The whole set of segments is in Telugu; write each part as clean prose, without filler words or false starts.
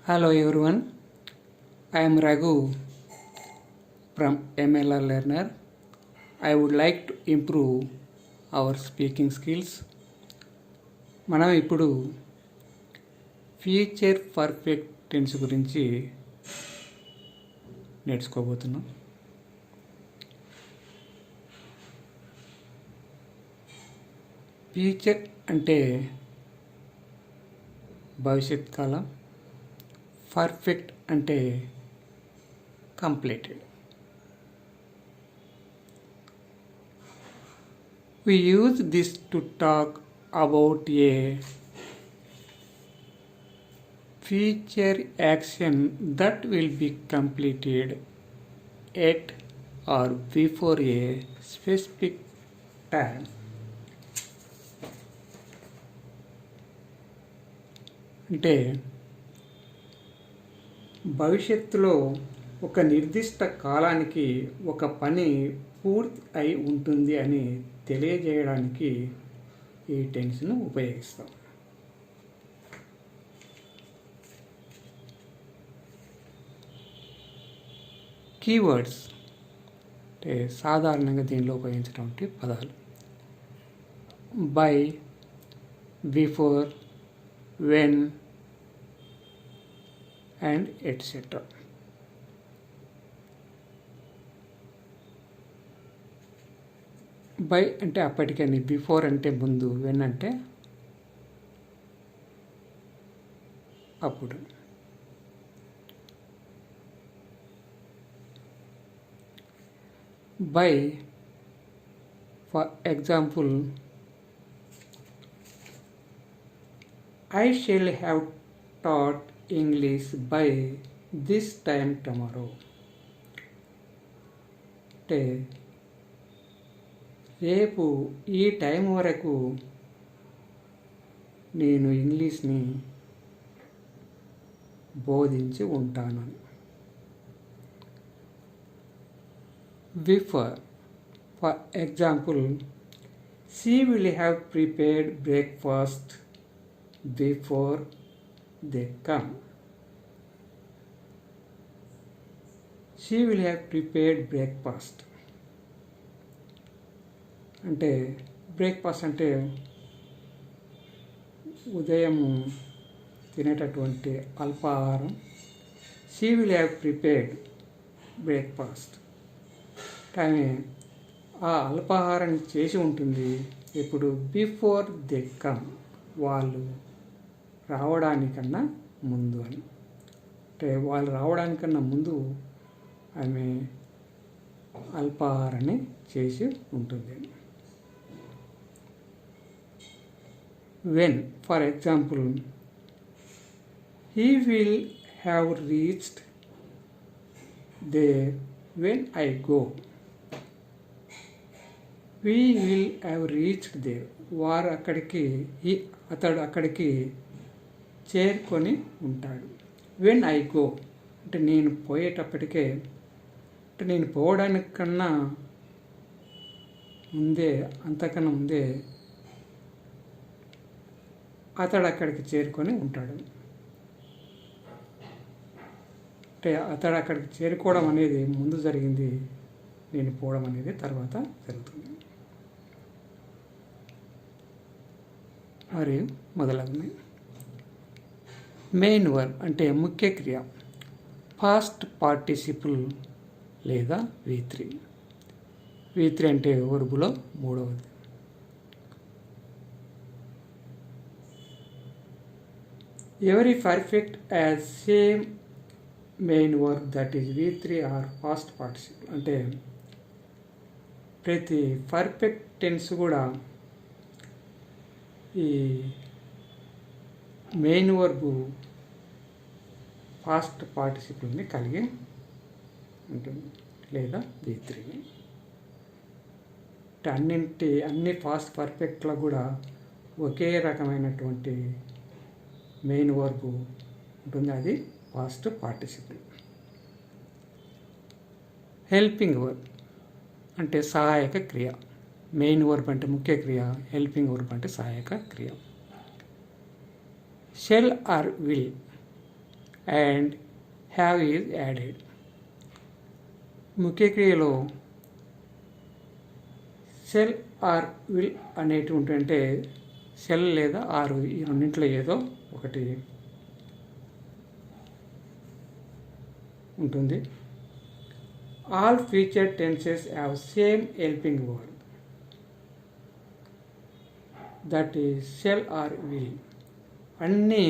Hello everyone, I am Raghu from MLR Learner. I would like to improve our speaking skills. మనం ఇప్పుడు ఫ్యూచర్ పర్ఫెక్ట్ టెన్స్ గురించి నేర్చుకోబోతున్నాం. ఫ్యూచర్ అంటే భవిష్యత్ కాలం, పర్ఫెక్ట్ అంటే completed. We use this to talk about a future action that will be completed at or before a specific time. అంటే భవిష్యత్తులో ఒక నిర్దిష్ట కాలానికి ఒక పని పూర్తి అయి ఉంటుంది అని తెలియజేయడానికి ఈ టెన్స్ను ఉపయోగిస్తాం. కీవర్డ్స్ అంటే సాధారణంగా దీనిలో ఉపయోగించినటువంటి పదాలు by, before, when and etcetera. By అంటే అప్పటికని, బిఫోర్ అంటే ముందు, వెన్ అంటే అప్పుడు. By for example, I shall have taught English by this time tomorrow. అంటే రేపు ఈ టైం వరకు నేను ఇంగ్లీష్ని బోధించి ఉంటాను. Before for example, she will have prepared breakfast before they come. She will have prepared breakfast. అంటే బ్రేక్ఫాస్ట్ అంటే ఉదయం తినేటటువంటి అల్పాహారం. She will have prepared breakfast. కానీ ఆ అల్పాహారం చేసి ఉంటుంది ఇప్పుడు బిఫోర్ దే కమ్, వాళ్ళు రావడానికన్నా ముందు అని. అంటే వాళ్ళు రావడానికన్నా ముందు ఆమె అల్పాహారాన్ని చేసి ఉంటుంది. When for example, he will have reached there when I go. We will have reached there. వారు అక్కడికి, అతడు అక్కడికి చేరుకొని ఉంటాడు. వెన్ ఐ గో అంటే నేను పోయేటప్పటికే, అంటే నేను పోవడానికన్నా ముందే, అంతకన్నా ముందే అతడు అక్కడికి చేరుకొని ఉంటాడు. అంటే అతడు అక్కడికి చేరుకోవడం అనేది ముందు జరిగింది, నేను పోవడం అనేది తర్వాత జరుగుతుంది. మరియు మొదలగునవి. మెయిన్ వర్బ్ అంటే ముఖ్య క్రియ, పాస్ట్ పార్టిసిపుల్ లేదా V3. V3 అంటే వర్బులో మూడవది. Every perfect as same main verb that is V3 or past participle. అంటే ప్రతి పర్ఫెక్ట్ టెన్స్ కూడా ఈ మెయిన్ వర్బ్ పాస్ట్ పార్టిసిపుల్ని కలిగి ఉంటుంది లేదా V3. అన్ని పాస్ట్ పర్ఫెక్ట్లో కూడా ఒకే రకమైనటువంటి మెయిన్ వర్బ్ ఉంటుంది, అది పాస్ట్ పార్టిసిపుల్. హెల్పింగ్ వర్బ్ అంటే సహాయక క్రియ. మెయిన్ వర్బ్ అంటే ముఖ్య క్రియ, హెల్పింగ్ వర్బ్ అంటే సహాయక క్రియ. Shell or will and have is added. ముఖ్య క్రియలో షెల్ ఆర్ విల్ అనేటువంటి అంటే షెల్ లేదా ఆర్ ఈ రెండింటిలో ఏదో ఒకటి ఉంటుంది. All future tenses have same helping word, that is shell or will. అన్ని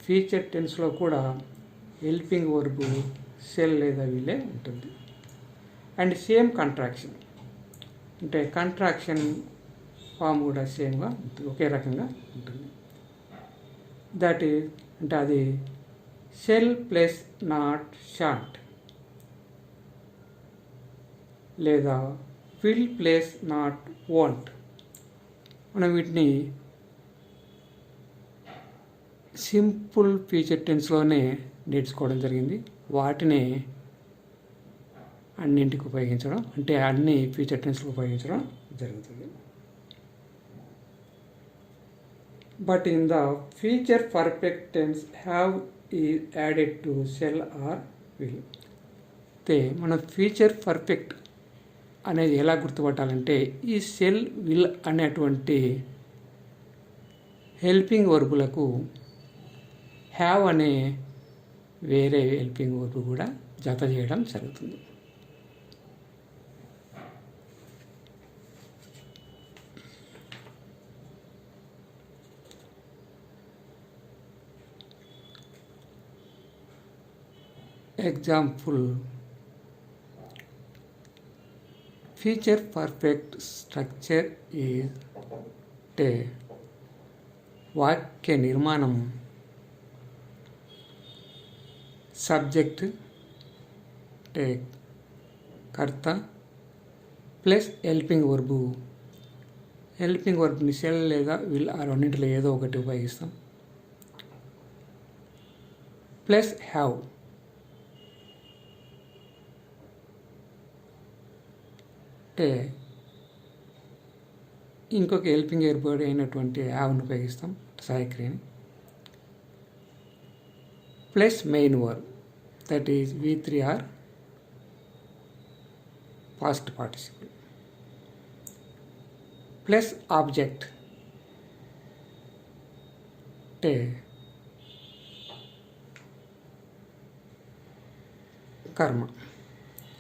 ఫ్యూచర్ టెన్స్లో కూడా హెల్పింగ్ వర్బ్ షెల్ లేదా విల్లే ఉంటుంది. అండ్ సేమ్ కంట్రాక్షన్ అంటే కంట్రాక్షన్ ఫామ్ కూడా సేమ్గా ఉంటుంది, ఒకే రకంగా ఉంటుంది. దట్ ఈజ్ అంటే అది షెల్ ప్లస్ నాట్ షాంట్ లేదా విల్ ప్లస్ నాట్ వాంట్. మనం వీటిని సింపుల్ ఫ్యూచర్ టెన్స్లోనే నేర్చుకోవడం జరిగింది. వాటిని అన్నింటికి ఉపయోగించడం అంటే అన్ని ఫ్యూచర్ టెన్స్కి ఉపయోగించడం జరుగుతుంది. But in the future perfect tense have is added to shall or will. అయితే మన ఫ్యూచర్ పర్ఫెక్ట్ అనేది ఎలా గుర్తుపట్టాలంటే ఈ షెల్ విల్ అనేటువంటి హెల్పింగ్ వర్బులకు హ్యావ్ అనే వేరే హెల్పింగ్ వర్బ్ కూడా జత చేయడం జరుగుతుంది. Example, future perfect structure is అంటే వాక్య నిర్మాణం సబ్జెక్ట్ అంటే కర్త ప్లస్ హెల్పింగ్ వర్బు. హెల్పింగ్ వర్బ్ని షెల్ లేదా విల్ ఆ రెండింటిలో ఏదో ఒకటి ఉపయోగిస్తాం. ప్లస్ హ్యావ్ అంటే ఇంకొక హెల్పింగ్ వర్బ్ అయినటువంటి హ్యావ్ను ఉపయోగిస్తాం, సహాయక్రియని. Plus main verb that is V3 past participle. Plus object అంటే కర్మ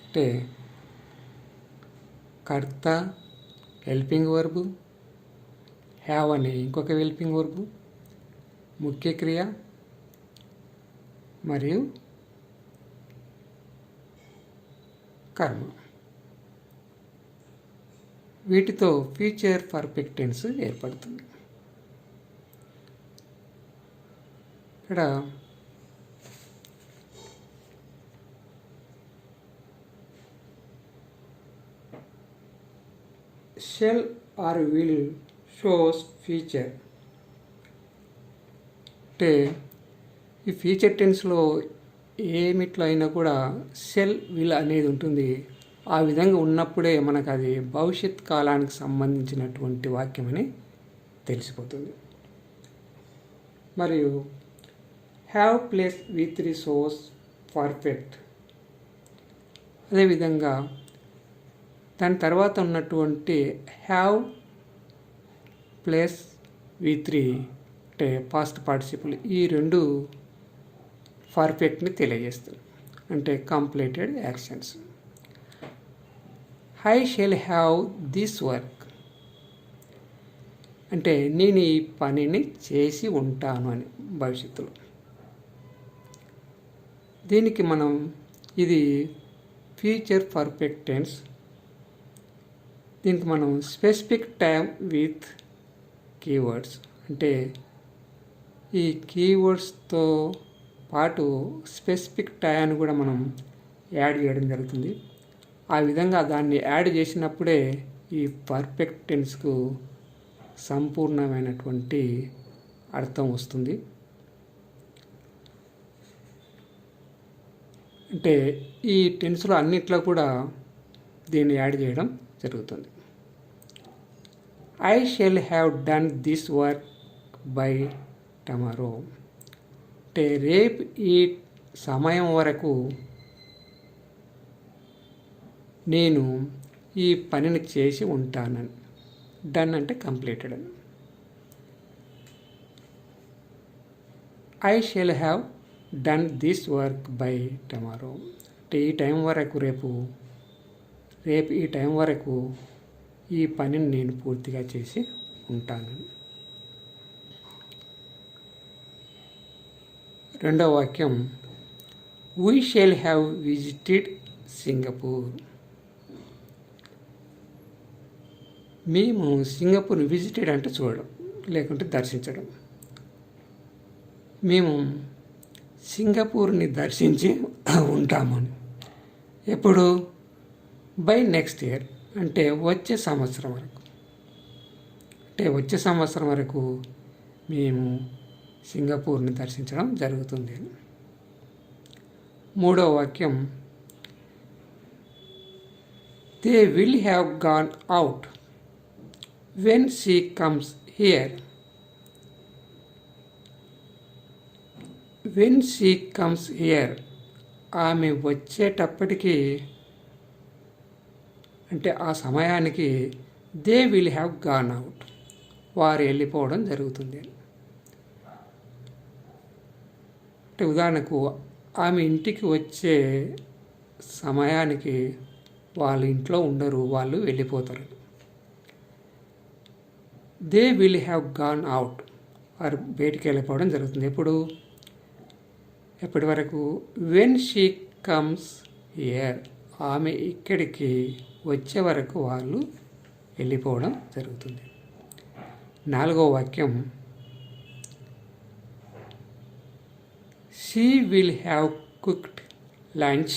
అంటే కర్త హెల్పింగ్ వర్బ్, హ్యావ్ అనే ఇంకొక హెల్పింగ్ వర్బ్, ముఖ్య క్రియ మరియు కర్మ. వీటితో ఫ్యూచర్ పర్ఫెక్ట్ టెన్స్ ఏర్పడుతుంది. ఇక్కడ shell or will shows future అంటే ఈ ఫ్యూచర్ టెన్స్లో ఏమిట్లో అయినా కూడా షెల్ విల్ అనేది ఉంటుంది. ఆ విధంగా ఉన్నప్పుడే మనకు అది భవిష్యత్ కాలానికి సంబంధించినటువంటి వాక్యం అని తెలిసిపోతుంది. మరియు have plus V3 shows perfect. అదేవిధంగా దాని తర్వాత ఉన్నటువంటి హ్యావ్ ప్లస్ V3 అంటే పాస్ట్ పార్టిసిపుల్ ఈ రెండు పర్ఫెక్ట్ని తెలియజేస్తుంది, అంటే completed actions. I shall have this work అంటే నేను ఈ పనిని చేసి ఉంటాను అని భవిష్యత్తులో. దీనికి మనం ఇది ఫ్యూచర్ పర్ఫెక్ట్ టెన్స్. దీనికి మనం స్పెసిఫిక్ టైం విత్ కీవర్డ్స్ అంటే ఈ కీవర్డ్స్తో పాటు స్పెసిఫిక్ టైం కూడా మనం యాడ్ చేయడం జరుగుతుంది. ఆ విధంగా దాన్ని యాడ్ చేసినప్పుడే ఈ పర్ఫెక్ట్ టెన్స్కు సంపూర్ణమైనటువంటి అర్థం వస్తుంది. అంటే ఈ టెన్స్లో అన్నిట్లో కూడా దీన్ని యాడ్ చేయడం జరుగుతుంది. I shall have done this work by tomorrow అంటే రేపు ఈ సమయం వరకు నేను ఈ పనిని చేసి ఉంటానని. డన్ అంటే కంప్లీటెడ్ అని. I shall have done this work by tomorrow. అంటే ఈ టైం వరకు రేపు ఈ టైం వరకు ఈ పనిని నేను పూర్తిగా చేసి ఉంటాను. రెండవ వాక్యం, we shall have visited Singapore. మేము సింగపూర్ని విజిటెడ్ అంటే చూడడం లేకుంటే దర్శించడం. మేము సింగపూర్ని దర్శించి ఉంటామని. ఎప్పుడు? బై నెక్స్ట్ ఇయర్ అంటే వచ్చే సంవత్సరం వరకు. అంటే వచ్చే సంవత్సరం వరకు మేము సింగపూర్ని దర్శించడం జరుగుతుంది. మూడవ వాక్యం, they will have gone out when she comes here. When she comes here, ఆమె వచ్చేటప్పటికి అంటే ఆ సమయానికి they will have gone out, వారు వెళ్ళిపోవడం జరుగుతుంది. అంటే ఉదాహరణకు ఆమె ఇంటికి వచ్చే సమయానికి వాళ్ళ ఇంట్లో ఉండరు, వాళ్ళు వెళ్ళిపోతారు. They will have gone out, వారు బయటికి వెళ్ళిపోవడం జరుగుతుంది. ఎప్పటి వరకు? వెన్ షీ కమ్స్ హియర్, ఆమె ఇక్కడికి వచ్చే వరకు వాళ్ళు వెళ్ళిపోవడం జరుగుతుంది. నాలుగవ వాక్యం, she will have cooked lunch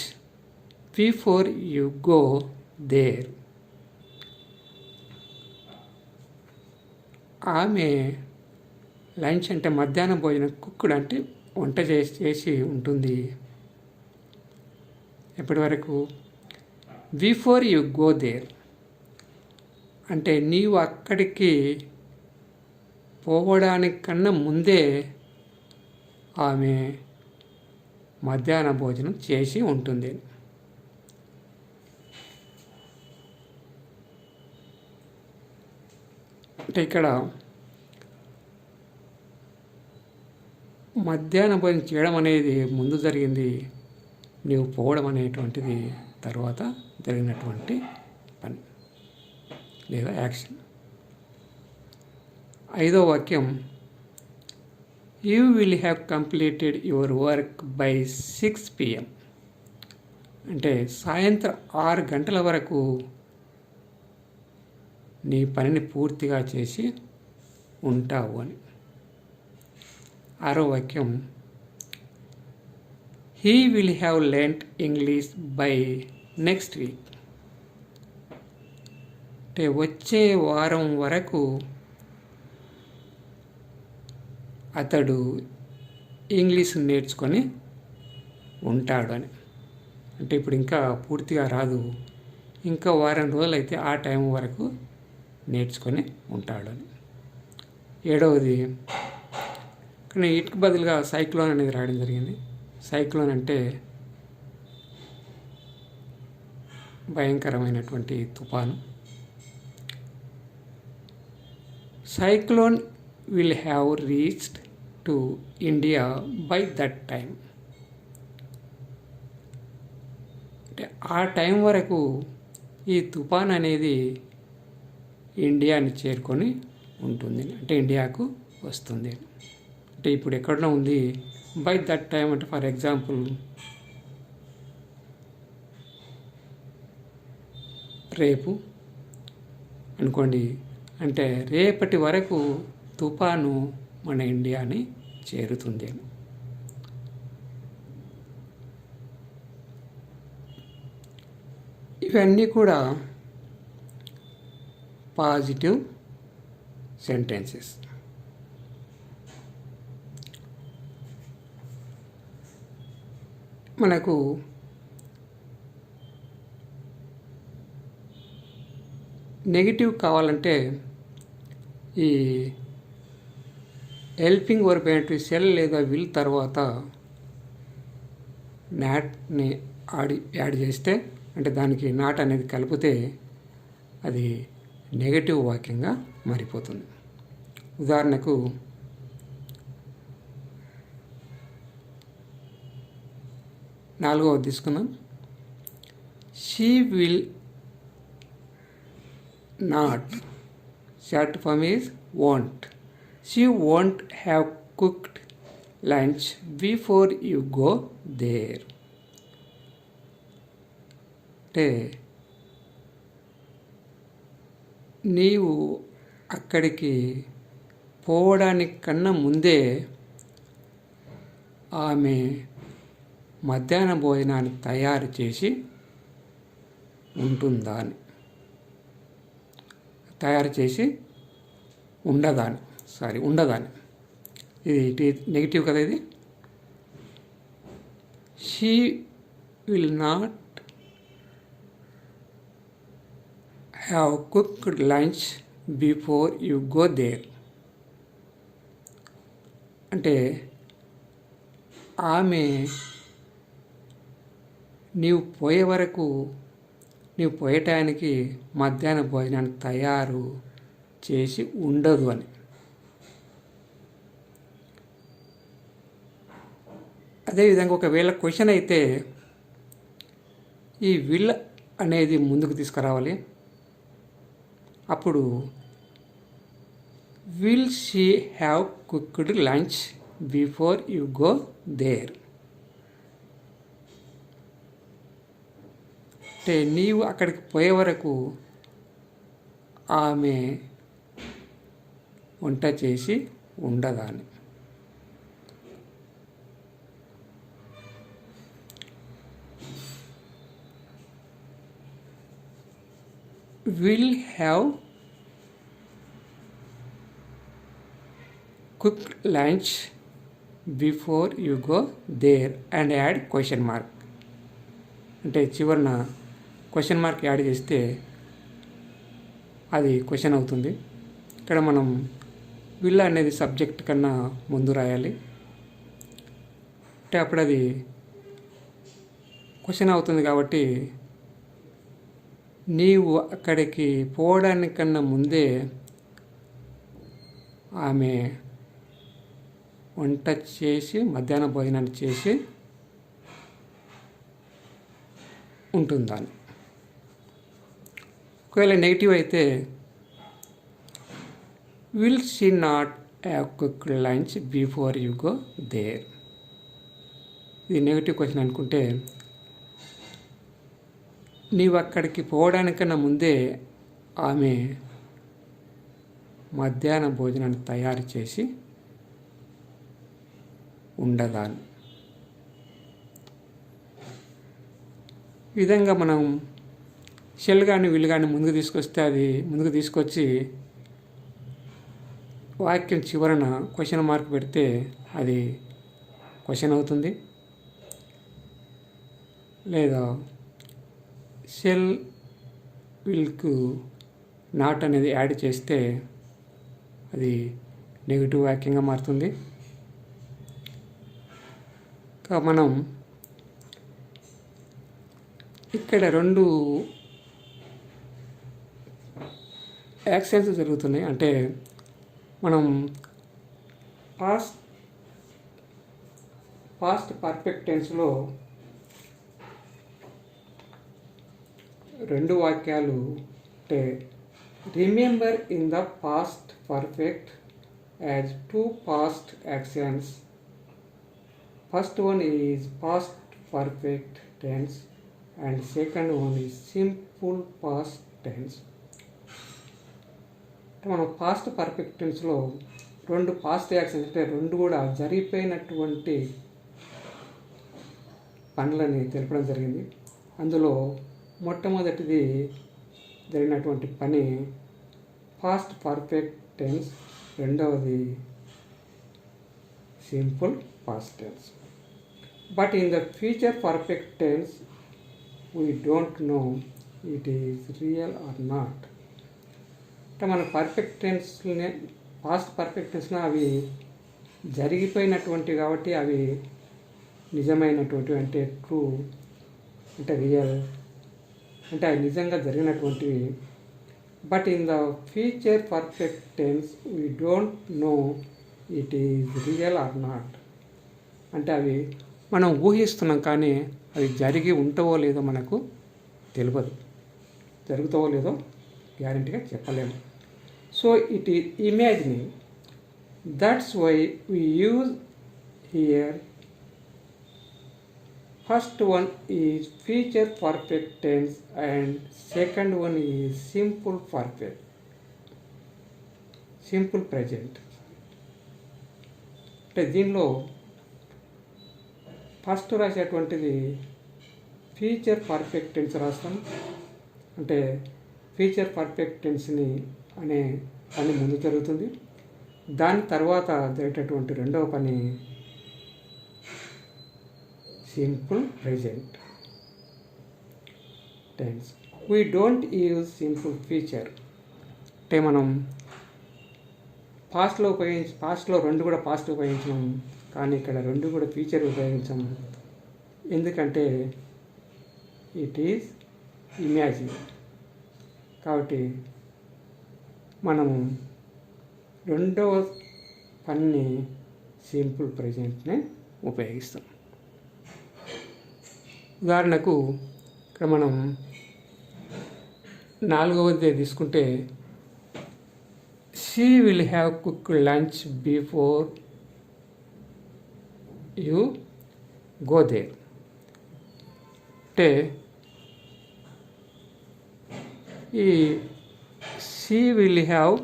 before you go there. ఆమె లంచ్ అంటే మధ్యాహ్నం భోజనం, కుక్డ్ అంటే వంట చేసి ఉంటుంది. ఎప్పటి వరకు? బిఫోర్ యు గో దేర్ అంటే నీవు అక్కడికి పోవడానికన్నా ముందే ఆమె మధ్యాహ్న భోజనం చేసి ఉంటుంది. అంటే ఇక్కడ మధ్యాహ్న భోజనం చేయడం అనేది ముందు జరిగింది, నీవు పోవడం అనేటువంటిది తర్వాత జరిగినటువంటి పని లేదా యాక్షన్. ఐదో వాక్యం, you will have completed your work by 6 PM. అంటే సాయంత్రం 6 గంటల వరకు నీ పనిని పూర్తిగా చేసి ఉంటావు అని. ఆరో వాక్యం, he will have learned English by next week. అంటే వచ్చే వారం వరకు అతడు ఇంగ్లీష్ నేర్చుకొని ఉంటాడు అని. అంటే ఇప్పుడు ఇంకా పూర్తిగా రాదు, ఇంకా వారం రోజులు అయితే ఆ టైం వరకు నేర్చుకొని ఉంటాడు అని. ఏడవది, కానీ వీటికి బదులుగా సైక్లోన్ అనేది రాయడం జరిగింది. సైక్లోన్ అంటే భయంకరమైనటువంటి తుఫాను. Cyclone will have reached to India by that time. అంటే ఆ టైం వరకు ఈ తుఫాన్ అనేది ఇండియాని చేరుకొని ఉంటుంది, అంటే ఇండియాకు వస్తుంది. అంటే ఇప్పుడు ఎక్కడో ఉంది, బై దట్ టైం అంటే ఫర్ ఎగ్జాంపుల్ రేపు అనుకోండి, అంటే రేపటి వరకు తుఫాను మన ఇండియాని చేరుతుంది. ఇవన్నీ కూడా పాజిటివ్ సెంటెన్సెస్. మనకు నెగిటివ్ కావాలంటే ఈ హెల్పింగ్ వర్బ్ ఏంటి? షెల్ లేదా విల్ తర్వాత నాట్ని యాడ్ చేస్తే, అంటే దానికి నాట్ అనేది కలిపితే అది నెగటివ్ వాక్యంగా మారిపోతుంది. ఉదాహరణకు నాలుగవది తీసుకుందాం. She will not, short form is won't. She won't have cooked lunch before you go there. అంటే నీవు అక్కడికి పోవడానికి కన్నా ముందే ఆమె మధ్యాహ్న భోజనాన్ని తయారు చేసి ఉంటుందా అని, తయారు చేసి ఉండదాని. ఇది నెగిటివ్ కదా. ఇది she will not have cooked lunch before you go there. అంటే ఆమె నీవు పోయేటానికి మధ్యాహ్న భోజనాన్ని తయారు చేసి ఉండదు అని. అదేవిధంగా ఒకవేళ క్వశ్చన్ అయితే ఈ విల్ అనేది ముందుకు తీసుకురావాలి. అప్పుడు will she have cooked lunch before you go there. అంటే నీవు అక్కడికి పోయే వరకు ఆమె వంట చేసి ఉండదాని. Will have cook lunch before you go there and add question mark. అంటే చివరిన క్వశ్చన్ మార్క్ యాడ్ చేస్తే అది క్వశ్చన్ అవుతుంది. ఇక్కడ మనం విల్ అనేది సబ్జెక్ట్ కన్నా ముందు రాయాలి. అంటే అప్పుడు అది క్వశ్చన్ అవుతుంది. కాబట్టి నీవు అక్కడికి పోవడానికన్నా ముందే ఆమె వంట చేసి మధ్యాహ్న భోజనాన్ని చేసి ఉంటుందని. ఒకవేళ నెగిటివ్ అయితే will she not have cooked lunch before you go there. ఇది నెగిటివ్ క్వశ్చన్ అనుకుంటే నీవు అక్కడికి పోవడానికన్నా ముందే ఆమె మధ్యాహ్న భోజనాన్ని తయారు చేసి ఉండదాని. ఈ విధంగా మనం షెల్ కానీ విల్ కానీ ముందుకు తీసుకొస్తే అది ముందుకు తీసుకొచ్చి వాక్యం చివరన క్వశ్చన్ మార్క్ పెడితే అది క్వశ్చన్ అవుతుంది. లేదా షెల్ విల్కు నాట్ అనేది యాడ్ చేస్తే అది నెగిటివ్ వాక్యంగా మారుతుంది. మనం ఇక్కడ రెండు యాక్షన్స్ జరుగుతున్నాయి. అంటే మనం పాస్ట్ పర్ఫెక్ట్ టెన్స్లో రెండు వాక్యాలు. అంటే remember in the past perfect as two past actions. First one is past perfect tense and second one is simple past tense. మనం పాస్ట్ పర్ఫెక్ట్ టెన్స్లో రెండు పాస్ట్ యాక్షన్స్, అంటే రెండు కూడా జరిగిపోయినటువంటి పనులని తెలపడం జరిగింది. అందులో మొట్టమొదటిది జరిగినటువంటి పని పాస్ట్ పర్ఫెక్ట్ టెన్స్, రెండవది simple past tense. But in the future perfect tense we don't know it is real or not. అంటే మన పర్ఫెక్ట్ టెన్స్ని పాస్ట్ పర్ఫెక్ట్ టెన్స్ని అవి జరిగిపోయినటువంటి కాబట్టి అవి నిజమైనటువంటి అంటే ట్రూ అంటే రియల్ అంటే అవి నిజంగా జరిగినటువంటివి. But in the future perfect tense we don't know it is real or not. అంటే అవి మనం ఊహిస్తున్నాం కానీ అవి జరిగి ఉంటావో లేదో మనకు తెలియదు, జరుగుతావో లేదో గ్యారెంటీగా చెప్పలేము. So it is imagining. That's why we use here. First one is future perfect tense and second one is simple present. అంటే దీనిలో ఫస్ట్ రాసేటువంటిది ఫ్యూచర్ పర్ఫెక్ట్ టెన్స్ రాస్తాం. అంటే ఫ్యూచర్ పర్ఫెక్ట్ టెన్స్ని అనే పని ముందు జరుగుతుంది. దాని తర్వాత జరిగేటటువంటి రెండవ పని simple present tense. We don't use simple future. అంటే మనం పాస్ట్లో రెండు కూడా పాస్ట్ ఉపయోగించాం, కానీ ఇక్కడ రెండు కూడా ఫ్యూచర్ ఉపయోగించాము. ఎందుకంటే ఇట్ ఈజ్ ఇమాజిన్. కాబట్టి మనము రెండవ పని సింపుల్ ప్రెజెంట్నే ఉపయోగిస్తాం. ఉదాహరణకు ఇక్కడ మనం నాలుగవది తీసుకుంటే she will have cook lunch before you go there. అంటే ఈ she will have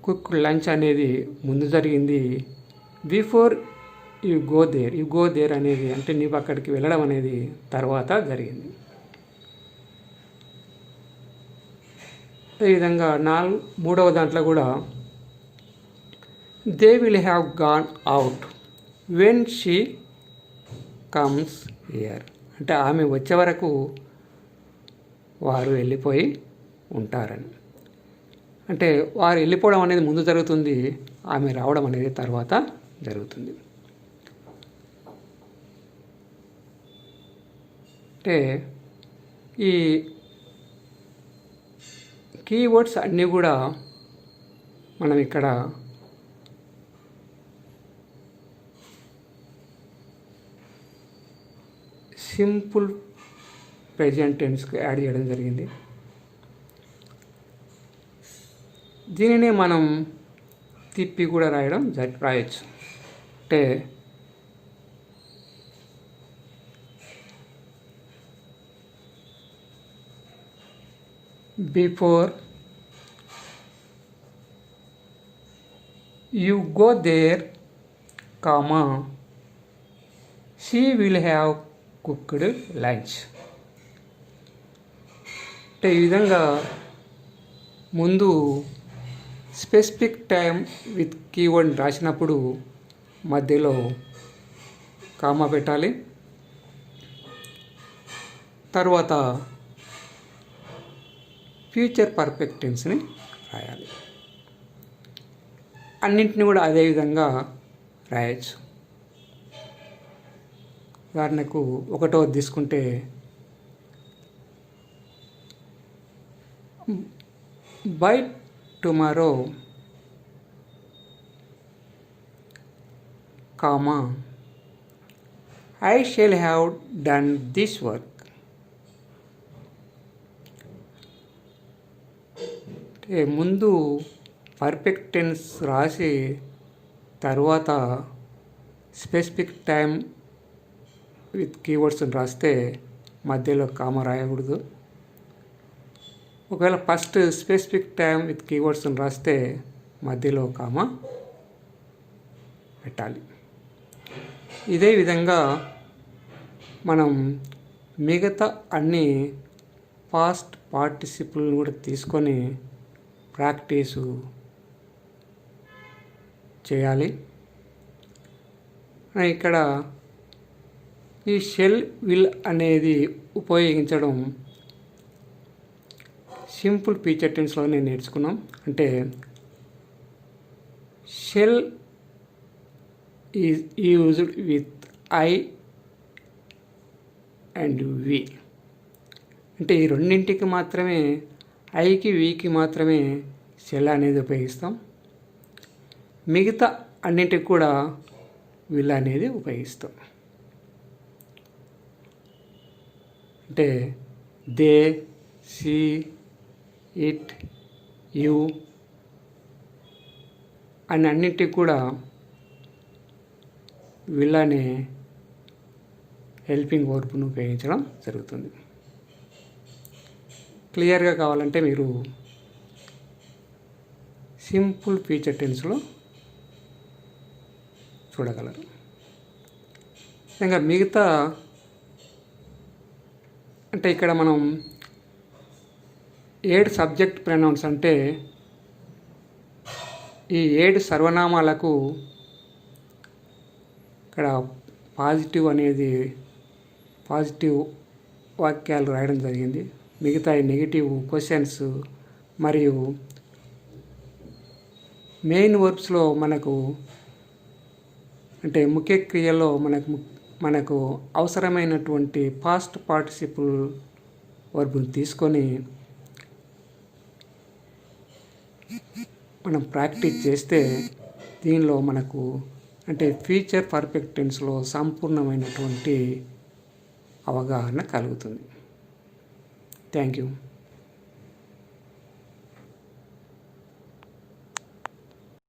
cook lunch అనేది ముందు జరిగింది. బిఫోర్ యూ గో దేర్ అనేది అంటే నీవు అక్కడికి వెళ్ళడం అనేది తర్వాత జరిగింది. అదేవిధంగా మూడవ దాంట్లో కూడా they will have gone out when she comes here. అంటే ఆమె వచ్చే వరకు వారు వెళ్ళిపోయి ఉంటారని. అంటే వారు వెళ్ళిపోవడం అనేది ముందు జరుగుతుంది, ఆమె రావడం అనేది తర్వాత జరుగుతుంది. అంటే ఈ కీవర్డ్స్ అన్నీ కూడా మనం ఇక్కడ సింపుల్ ప్రెజెంట్ టెన్స్కి యాడ్ చేయడం జరిగింది. దీనినే మనం తిప్పి కూడా రాయొచ్చు. అంటే before you go there, comma she will have cooked lunch. అంటే ఈ విధంగా ముందు స్పెసిఫిక్ టైం విత్ కీవర్డ్ రాసినప్పుడు మధ్యలో కామా పెట్టాలి. తర్వాత ఫ్యూచర్ పర్ఫెక్ట్ టెన్స్ని రాయాలి. అన్నింటినీ కూడా అదే విధంగా రాయొచ్చు. ఉదాహరణకు ఒకటోది తీసుకుంటే by tomorrow, comma I shall have done this work. ముందు పర్ఫెక్ట్ టెన్స్ రాసి తర్వాత స్పెసిఫిక్ టైం విత్ కీవర్డ్స్ రాస్తే మధ్యలో కామా రాయకూడదు. ఒకవేళ first specific time with keywords రాస్తే మధ్యలో కామా పెట్టాలి. ఇదే విధంగా మనం మిగతా అన్ని పాస్ట్ పార్టిసిపుల్ని కూడా తీసుకొని ప్రాక్టీసు చేయాలి. ఇక్కడ ఈ షెల్ విల్ అనేది ఉపయోగించడం సింపుల్ ఫ్యూచర్ టెన్స్లో నేర్చుకున్నాం. అంటే shall is used with I and we. అంటే ఈ రెండింటికి మాత్రమే, ఐకి వికి మాత్రమే షెల్ అనేది ఉపయోగిస్తాం. మిగతా అన్నింటికి కూడా విల్ అనేది ఉపయోగిస్తాం. అంటే దే, షీ, ఇట్, యు అని అన్నింటికి కూడా విల్ అనే హెల్పింగ్ వర్బ్ను ఉపయోగించడం జరుగుతుంది. క్లియర్గా కావాలంటే మీరు సింపుల్ ఫ్యూచర్ టెన్స్లో చూడగలరు. ఇంకా మిగతా అంటే ఇక్కడ మనం 7 సబ్జెక్ట్ ప్రొనౌన్స్ అంటే ఈ 7 సర్వనామాలకు ఇక్కడ పాజిటివ్ వాక్యాలు రాయడం జరిగింది. మిగతా నెగిటివ్ క్వశ్చన్స్ మరియు మెయిన్ వర్బ్స్లో మనకు అంటే ముఖ్య క్రియలో మనకు అవసరమైనటువంటి పాస్ట్ పార్టిసిపుల్ వర్బ్ని తీసుకొని మనం ప్రాక్టీస్ చేస్తే దీనిలో మనకు అంటే ఫ్యూచర్ పర్ఫెక్ట్ టెన్స్లో సంపూర్ణమైనటువంటి అవగాహన కలుగుతుంది. Thank you.